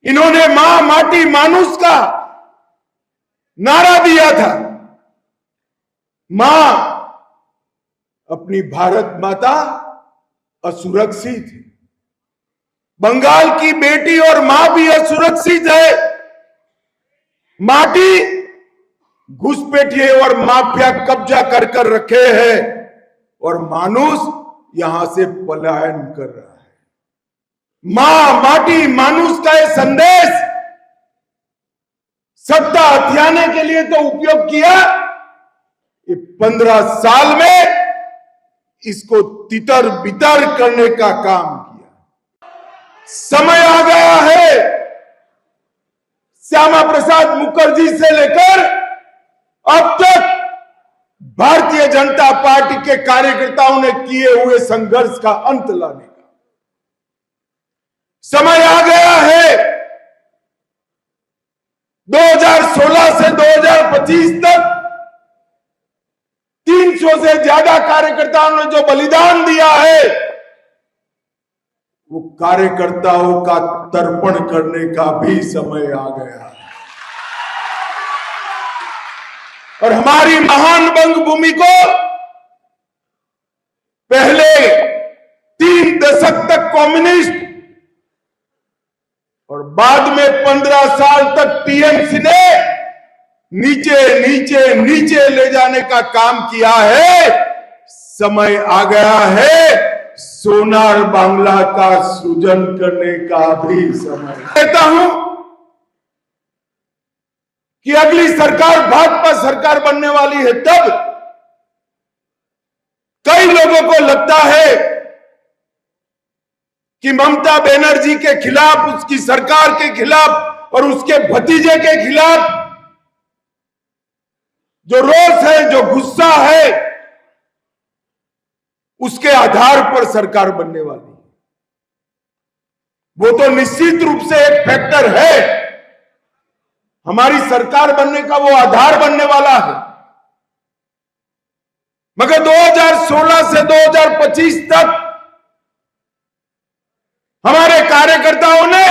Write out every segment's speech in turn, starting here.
इन्होंने मां माटी मानुष का नारा दिया था। मां अपनी भारत माता असुरक्षित है। बंगाल की बेटी और मां भी असुरक्षित है। माटी घुसपैठिए और माफिया कब्जा कर रखे हैं और मानुष यहां से पलायन कर रहा है। मां माटी मानुष का यह संदेश सत्ता हथियाने के लिए तो उपयोग किया, ये 15 साल में इसको तितर बितर करने का काम किया। समय आ गया है, श्यामा प्रसाद मुखर्जी से लेकर अब तक भारतीय जनता पार्टी के कार्यकर्ताओं ने किए हुए संघर्ष का अंत लाने का समय आ गया है। 2016 से 2025 तक 300 से ज्यादा कार्यकर्ताओं ने जो बलिदान दिया है, वो कार्यकर्ताओं का तर्पण करने का भी समय आ गया है। और हमारी महान बंगभूमि को पहले 3 दशक तक कम्युनिस्ट और बाद में 15 साल तक टीएमसी ने नीचे नीचे नीचे ले जाने का काम किया है। समय आ गया है सोनार बांग्ला का सृजन करने का भी समय। कहता हूं कि अगली सरकार भाजपा सरकार बनने वाली है, तब कई लोगों को लगता है कि ममता बनर्जी के खिलाफ, उसकी सरकार के खिलाफ और उसके भतीजे के खिलाफ जो रोष है, जो गुस्सा है, उसके आधार पर सरकार बनने वाली है। वो तो निश्चित रूप से एक फैक्टर है, हमारी सरकार बनने का वो आधार बनने वाला है। मगर 2016 से 2025 तक हमारे कार्यकर्ताओं ने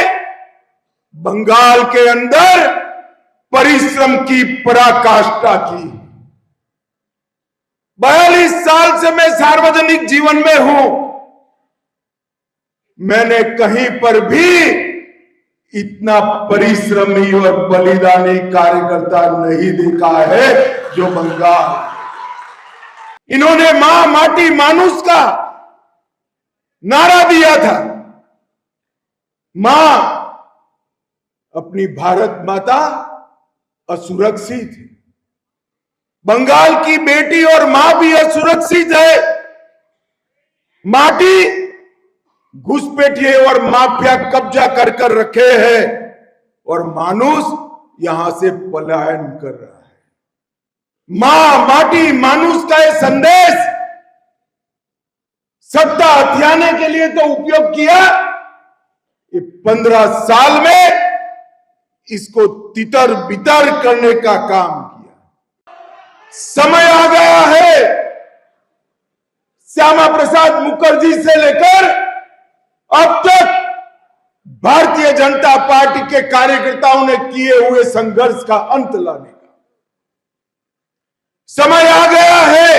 बंगाल के अंदर परिश्रम की पराकाष्ठा की। 42 साल से मैं सार्वजनिक जीवन में हूं, मैंने कहीं पर भी इतना परिश्रमी और बलिदानी कार्यकर्ता नहीं देखा है जो बंगाल। इन्होंने मां माटी मानुष का नारा दिया था। मां अपनी भारत माता असुरक्षित है। बंगाल की बेटी और मां भी असुरक्षित है। माटी घुसपैठिए और माफिया कब्जा कर रखे हैं और मानुष यहां से पलायन कर रहा है। मां माटी मानुष का यह संदेश सत्ता हथियाने के लिए तो उपयोग किया, ये 15 साल में इसको तितर बितर करने का काम किया। समय आ गया है, श्यामा प्रसाद मुखर्जी से लेकर अब तक भारतीय जनता पार्टी के कार्यकर्ताओं ने किए हुए संघर्ष का अंत लाने का समय आ गया है।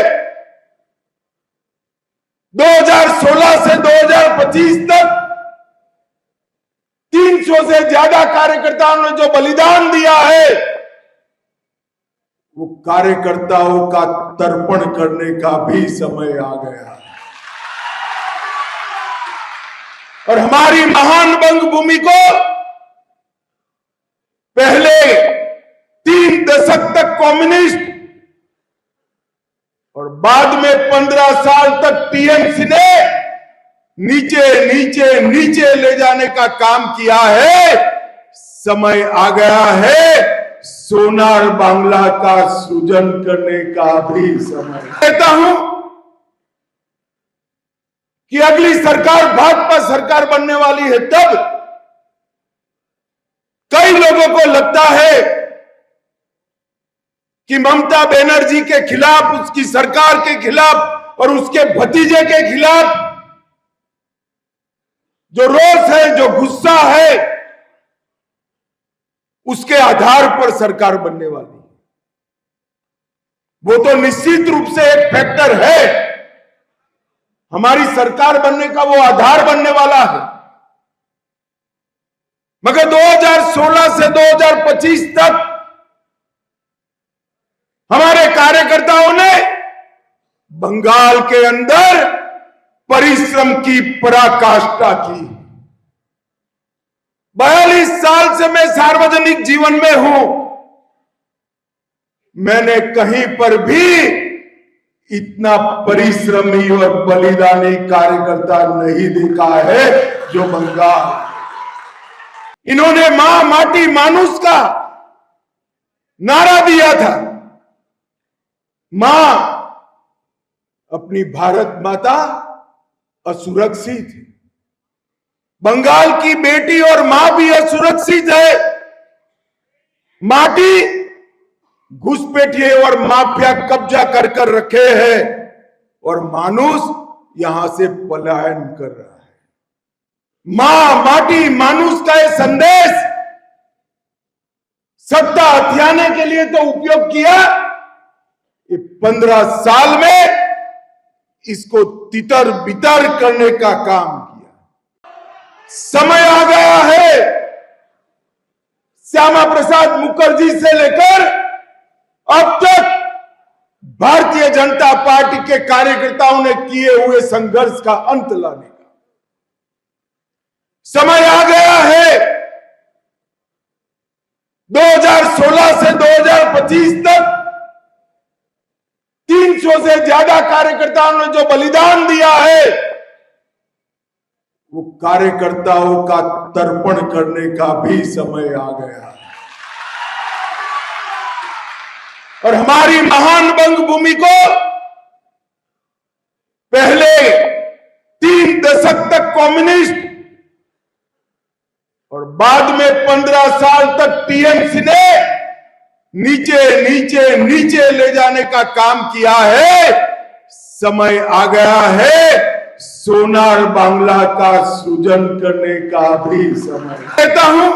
2016 से 2025 तक 300 से ज्यादा कार्यकर्ताओं ने जो बलिदान दिया है, वो कार्यकर्ताओं का तर्पण करने का भी समय आ गया है। और हमारी महान बंगभूमि को पहले 3 दशक तक कम्युनिस्ट और बाद में 15 साल तक टीएमसी ने नीचे नीचे नीचे ले जाने का काम किया है। समय आ गया है सोनार बांग्ला का सृजन करने का भी समय। कहता हूं कि अगली सरकार भाजपा सरकार बनने वाली है, तब कई लोगों को लगता है कि ममता बनर्जी के खिलाफ, उसकी सरकार के खिलाफ और उसके भतीजे के खिलाफ जो रोष है, जो गुस्सा है, उसके आधार पर सरकार बनने वाली है। वो तो निश्चित रूप से एक फैक्टर है, हमारी सरकार बनने का वो आधार बनने वाला है। मगर 2016 से 2025 तक हमारे कार्यकर्ताओं ने बंगाल के अंदर परिश्रम की पराकाष्ठा की। 42 साल से मैं सार्वजनिक जीवन में हूं, मैंने कहीं पर भी इतना परिश्रमी और बलिदानी कार्यकर्ता नहीं देखा है जो बंगाल। इन्होंने मां माटी मानुष का नारा दिया था। मां अपनी भारत माता असुरक्षित है, बंगाल की बेटी और मां भी असुरक्षित है। माटी घुसपैठिए और माफिया कब्जा कर रखे हैं और मानुष यहां से पलायन कर रहा है। मां माटी मानुष का यह संदेश सत्ता हथियाने के लिए तो उपयोग किया, ये 15 साल में इसको तितर बितर करने का काम किया। समय आ गया है, श्यामा प्रसाद मुखर्जी से लेकर अब तक भारतीय जनता पार्टी के कार्यकर्ताओं ने किए हुए संघर्ष का अंत लाने का समय आ गया है। 2016 से 2025 तक 300 से ज्यादा कार्यकर्ताओं ने जो बलिदान दिया है, वो कार्यकर्ताओं का तर्पण करने का भी समय आ गया है। और हमारी महान बंगभूमि को पहले 3 दशक तक कम्युनिस्ट और बाद में 15 साल तक टीएमसी ने नीचे नीचे नीचे ले जाने का काम किया है। समय आ गया है सोनार बांग्ला का सृजन करने का भी समय। कहता हूं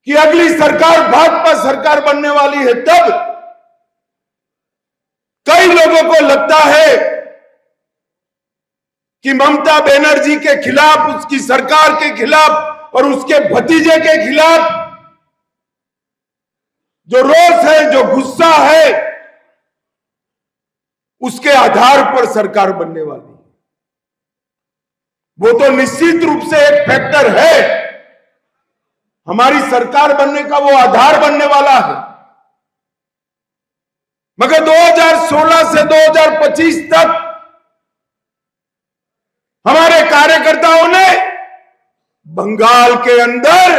कि अगली सरकार भाजपा सरकार बनने वाली है, तब कई लोगों को लगता है कि ममता बनर्जी के खिलाफ, उसकी सरकार के खिलाफ और उसके भतीजे के खिलाफ जो रोष है, जो गुस्सा है, उसके आधार पर सरकार बनने वाली है। वो तो निश्चित रूप से एक फैक्टर है, हमारी सरकार बनने का वो आधार बनने वाला है। मगर 2016 से 2025 तक हमारे कार्यकर्ताओं ने बंगाल के अंदर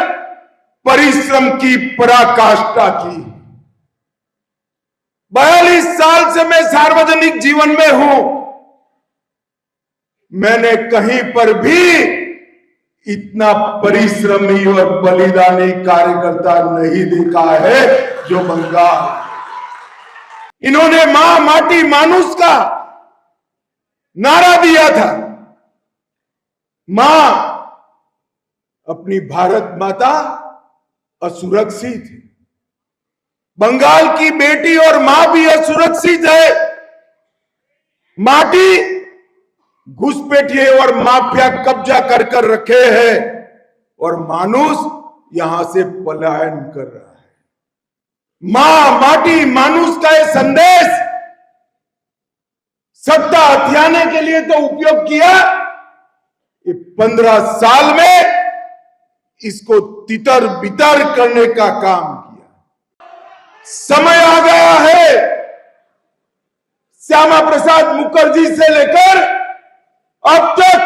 परिश्रम की पराकाष्ठा की। 42 साल से मैं सार्वजनिक जीवन में हूं, मैंने कहीं पर भी इतना परिश्रमी और बलिदानी कार्यकर्ता नहीं देखा है जो बंगाल। इन्होंने मां माटी मानुष का नारा दिया था। मां अपनी भारत माता असुरक्षित है, बंगाल की बेटी और मां भी असुरक्षित है। माटी घुसपैठिए और माफिया कब्जा कर रखे हैं और मानुष यहां से पलायन कर रहा है। मां माटी मानुष का यह संदेश सत्ता हथियाने के लिए तो उपयोग किया, ये 15 साल में इसको तितर बितर करने का काम किया। समय आ गया है, श्यामा प्रसाद मुखर्जी से लेकर अब तक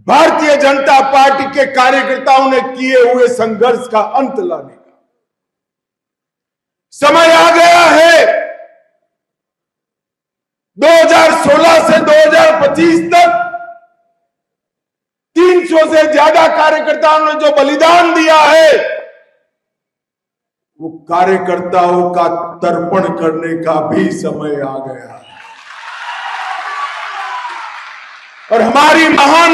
भारतीय जनता पार्टी के कार्यकर्ताओं ने किए हुए संघर्ष का अंत लाने का समय आ गया है। 2016 से 2025 तक 300 से ज्यादा कार्यकर्ताओं ने जो बलिदान दिया है, वो कार्यकर्ताओं का तर्पण करने का भी समय आ गया है। और हमारी महान